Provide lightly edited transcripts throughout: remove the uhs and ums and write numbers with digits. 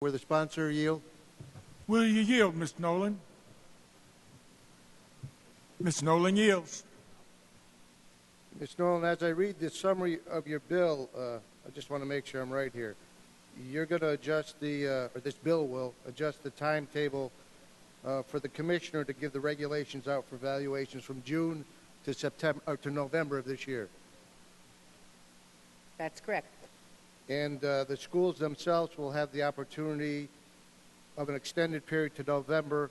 Will the sponsor yield? Will you yield, Ms. Nolan? Ms. Nolan yields. Ms. Nolan, as I read the summary of your bill, I just want to make sure I'm right here. You're going to adjust or this bill will adjust the timetable for the commissioner to give the regulations out for evaluations from June to September or to November of this year. That's correct. And the schools themselves will have the opportunity of an extended period to November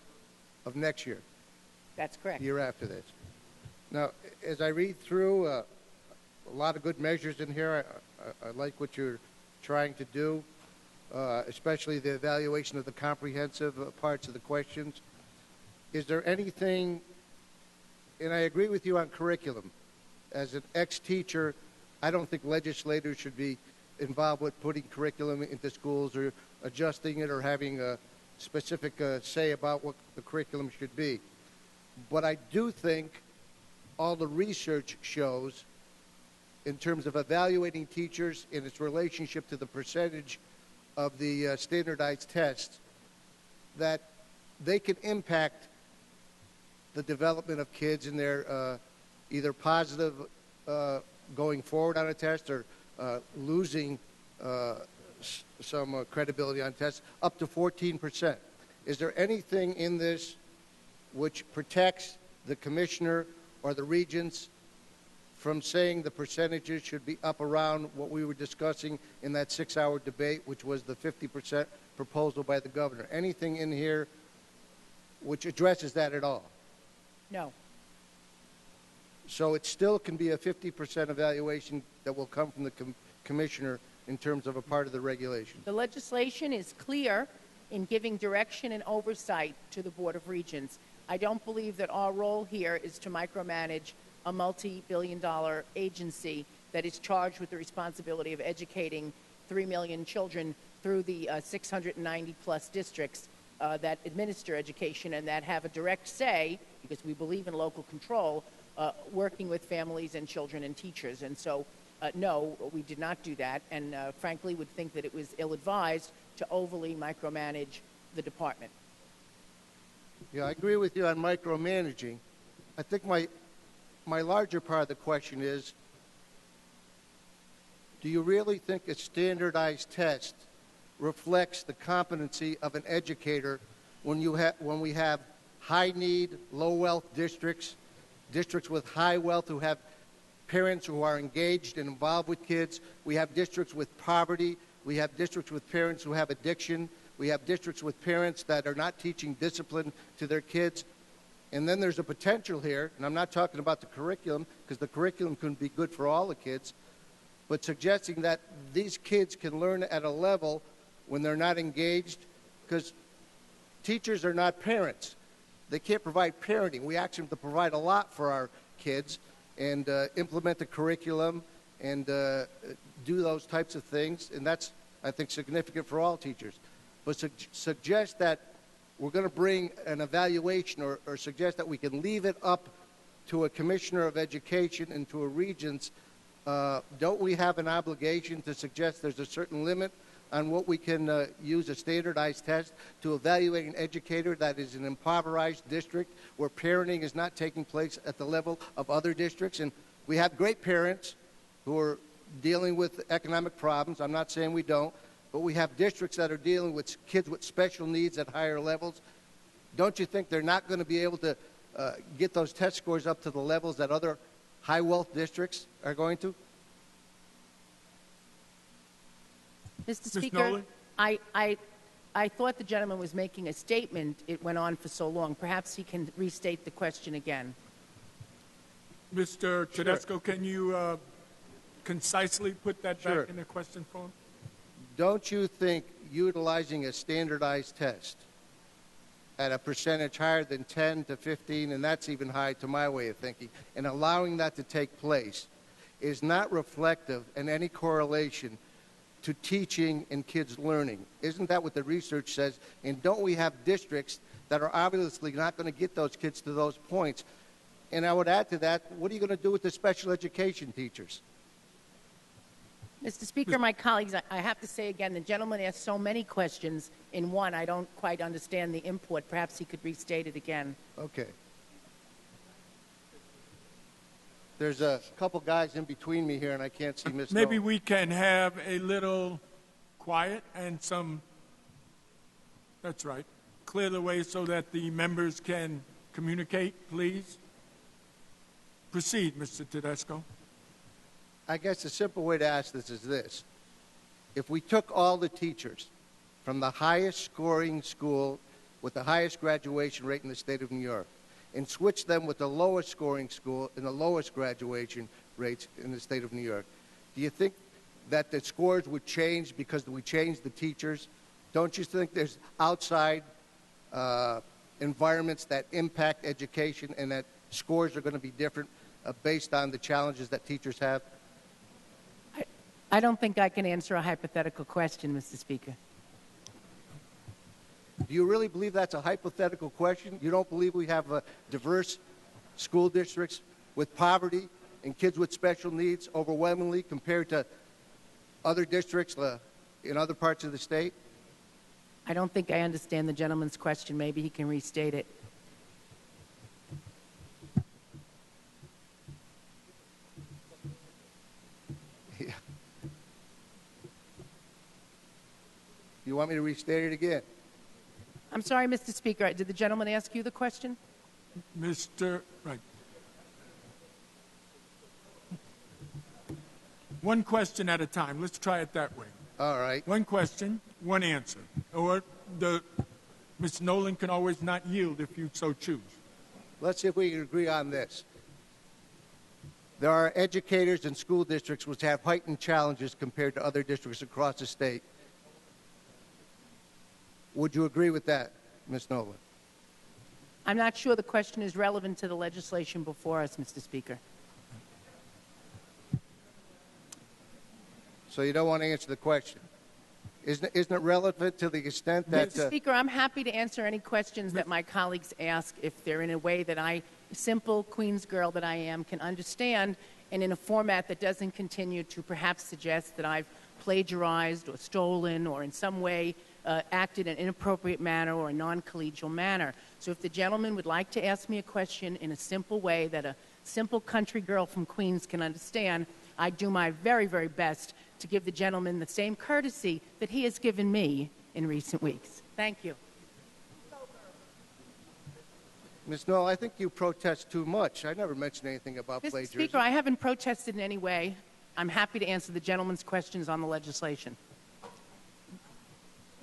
of next year. That's correct. Year after this. Now, as I read through, a lot of good measures in here. I like what you're trying to do, especially the evaluation of the comprehensive parts of the questions. Is there anything, and I agree with you on curriculum. As an ex-teacher, I don't think legislators should be involved with putting curriculum into schools or adjusting it or having a specific say about what the curriculum should be. But I do think all the research shows, in terms of evaluating teachers in its relationship to the percentage of the standardized tests, that they can impact the development of kids in their either positive going forward on a test or losing some credibility on tests, up to 14%. Is there anything in this which protects the commissioner or the regents from saying the percentages should be up around what we were discussing in that 6-hour debate, which was the 50% proposal by the governor? Anything in here which addresses that at all? No. So it still can be a 50% evaluation that will come from the commissioner in terms of a part of the regulation. The legislation is clear in giving direction and oversight to the Board of Regents. I don't believe that our role here is to micromanage a multi-billion-dollar agency that is charged with the responsibility of educating 3 million children through the 690-plus districts that administer education and that have a direct say, because we believe in local control, working with families and children and teachers. And so, no, we did not do that, and frankly would think that it was ill-advised to overly micromanage the department. Yeah, I agree with you on micromanaging. I think my larger part of the question is, do you really think a standardized test reflects the competency of an educator when we have high-need, low-wealth districts, districts with high wealth who have parents who are engaged and involved with kids? We have districts with poverty. We have districts with parents who have addiction. We have districts with parents that are not teaching discipline to their kids. And then there's a potential here, and I'm not talking about the curriculum, because the curriculum can be good for all the kids, but suggesting that these kids can learn at a level when they're not engaged, because teachers are not parents. They can't provide parenting. We ask them to provide a lot for our kids and implement the curriculum and do those types of things, and that's, I think, significant for all teachers. But suggest that we're going to bring an evaluation or suggest that we can leave it up to a commissioner of education and to a regents, don't we have an obligation to suggest there's a certain limit on what we can use a standardized test to evaluate an educator that is an impoverished district where parenting is not taking place at the level of other districts? And we have great parents who are dealing with economic problems. I'm not saying we don't. But we have districts that are dealing with kids with special needs at higher levels. Don't you think they're not going to be able to get those test scores up to the levels that other high-wealth districts are going to? Mr. Speaker, I thought the gentleman was making a statement. It went on for so long. Perhaps he can restate the question again. Mr. Tedisco, can you concisely put that back in the question form? Don't you think utilizing a standardized test at a percentage higher than 10 to 15, and that's even high to my way of thinking, and allowing that to take place is not reflective in any correlation to teaching and kids learning? Isn't that what the research says? And don't we have districts that are obviously not going to get those kids to those points? And I would add to that, what are you going to do with the special education teachers? Mr. Speaker, my colleagues, I have to say again, the gentleman asked so many questions in one, I don't quite understand the import. Perhaps he could restate it again. Okay. There's a couple guys in between me here, and I can't see Ms. Maybe Nolan. we can have a little quiet and that's right, clear the way so that the members can communicate, please. Proceed, Mr. Tedesco. I guess the simple way to ask this is this. If we took all the teachers from the highest scoring school with the highest graduation rate in the state of New York and switched them with the lowest scoring school and the lowest graduation rates in the state of New York, do you think that the scores would change because we changed the teachers? Don't you think there's outside environments that impact education and that scores are going to be different based on the challenges that teachers have? I don't think I can answer a hypothetical question, Mr. Speaker. Do you really believe that's a hypothetical question? You don't believe we have diverse school districts with poverty and kids with special needs overwhelmingly compared to other districts in other parts of the state? I don't think I understand the gentleman's question. Maybe he can restate it. Yeah. You want me to restate it again? I'm sorry, Mr. Speaker. Did the gentleman ask you the question? Mr. Right. One question at a time. Let's try it that way. All right. One question, one answer. Or Ms. Nolan can always not yield if you so choose. Let's see if we can agree on this. There are educators in school districts which have heightened challenges compared to other districts across the state. Would you agree with that, Ms. Nolan? I'm not sure the question is relevant to the legislation before us, Mr. Speaker. So you don't want to answer the question. Isn't it relevant to the extent that... Mr. Speaker, I'm happy to answer any questions that my colleagues ask if they're in a way that I, simple Queens girl that I am, can understand, and in a format that doesn't continue to perhaps suggest that I've plagiarized or stolen or in some way acted in an inappropriate manner or a non-collegial manner. So if the gentleman would like to ask me a question in a simple way that a simple country girl from Queens can understand, I do my very, very best to give the gentleman the same courtesy that he has given me in recent weeks. Thank you. Ms. Nolan, I think you protest too much. I never mentioned anything about Mr. plagiarism. Speaker, I haven't protested in any way. I'm happy to answer the gentleman's questions on the legislation.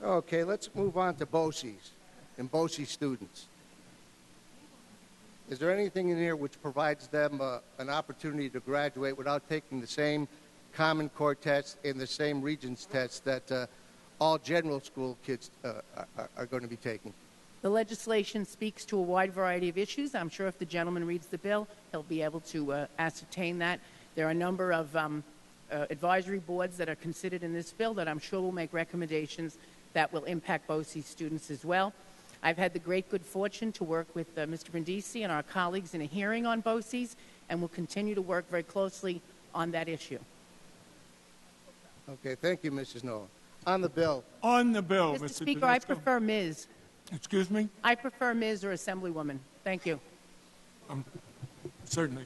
Okay, let's move on to BOCES and BOCES students. Is there anything in here which provides them an opportunity to graduate without taking the same Common Core tests and the same Regents tests that all general school kids are going to be taking? The legislation speaks to a wide variety of issues. I'm sure if the gentleman reads the bill, he'll be able to ascertain that. There are a number of advisory boards that are considered in this bill that I'm sure will make recommendations that will impact BOCES students as well. I've had the great good fortune to work with Mr. Brindisi and our colleagues in a hearing on BOCES, and will continue to work very closely on that issue. Okay, thank you, Mrs. Nolan. On the bill. On the bill, Mr. Mr. Speaker, I Tedesco. prefer Ms. Excuse me? I prefer Ms. or Assemblywoman. Thank you. Certainly.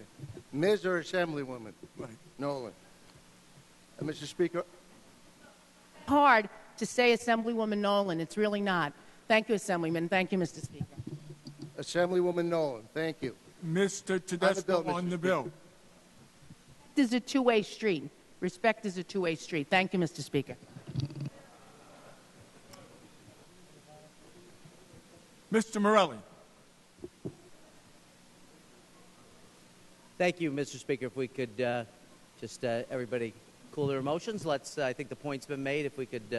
Ms. or Assemblywoman Right. Nolan. Mr. Speaker, Hard to say Assemblywoman Nolan. It's really not. Thank you, Assemblyman. Thank you, Mr. Speaker. Assemblywoman Nolan, thank you. Mr. Tedesco bill, on Mr. the bill. This is a two-way street. Respect is a two-way street. Thank you, Mr. Speaker. Mr. Morelli. Thank you, Mr. Speaker. If we could just everybody cool their emotions. I think the point's been made. If we could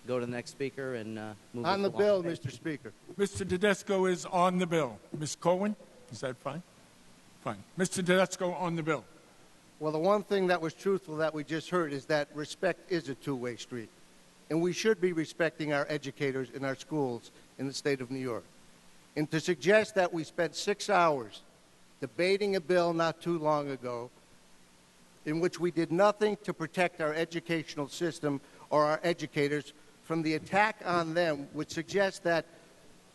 go to the next speaker and move On the us bill, along. Mr. Speaker. Mr. Tedesco is on the bill. Ms. Cohen, is that fine? Fine. Mr. Tedesco on the bill. Well, the one thing that was truthful that we just heard is that respect is a two-way street. And we should be respecting our educators in our schools in the state of New York. And to suggest that we spent 6 hours debating a bill not too long ago in which we did nothing to protect our educational system or our educators from the attack on them, which suggests that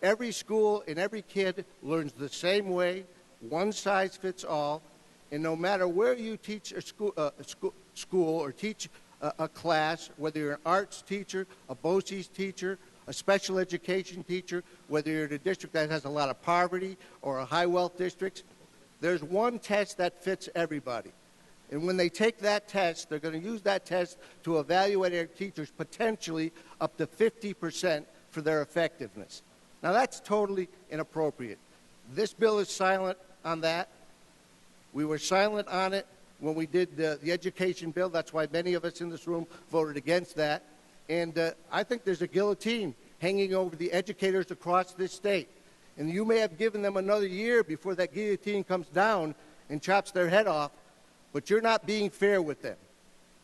every school and every kid learns the same way, one size fits all, and no matter where you teach a school or teach a class, whether you're an arts teacher, a BOCES teacher, a special education teacher, whether you're in a district that has a lot of poverty or a high wealth district, there's one test that fits everybody. And when they take that test, they're going to use that test to evaluate their teachers potentially up to 50% for their effectiveness. Now, that's totally inappropriate. This bill is silent on that. We were silent on it when we did the education bill. That's why many of us in this room voted against that. And I think there's a guillotine hanging over the educators across this state. And you may have given them another year before that guillotine comes down and chops their head off, but you're not being fair with them.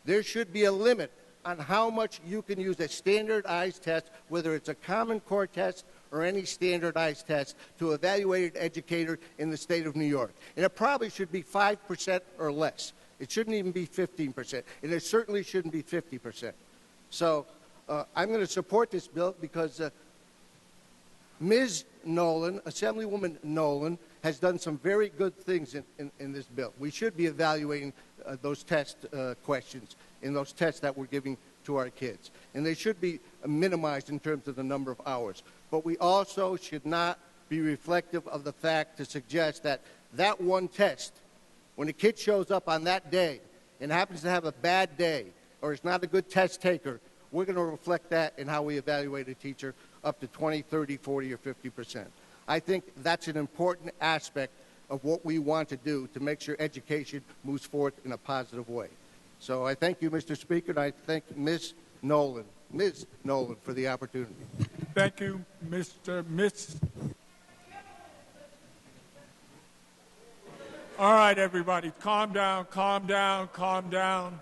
There should be a limit on how much you can use a standardized test, whether it's a Common Core test or any standardized test, to evaluate an educator in the state of New York. And it probably should be 5% or less. It shouldn't even be 15%, and it certainly shouldn't be 50%. So I'm going to support this bill because Ms. Nolan, Assemblywoman Nolan, has done some very good things in this bill. We should be evaluating those test questions in those tests that we're giving to our kids. And they should be minimized in terms of the number of hours. But we also should not be reflective of the fact to suggest that that one test, when a kid shows up on that day and happens to have a bad day or is not a good test taker, we're going to reflect that in how we evaluate a teacher up to 20, 30, 40, or 50%. I think that's an important aspect of what we want to do to make sure education moves forward in a positive way. So I thank you, Mr. Speaker, and I thank Ms. Nolan for the opportunity. Thank you, Miss. All right, everybody, calm down, calm down, calm down.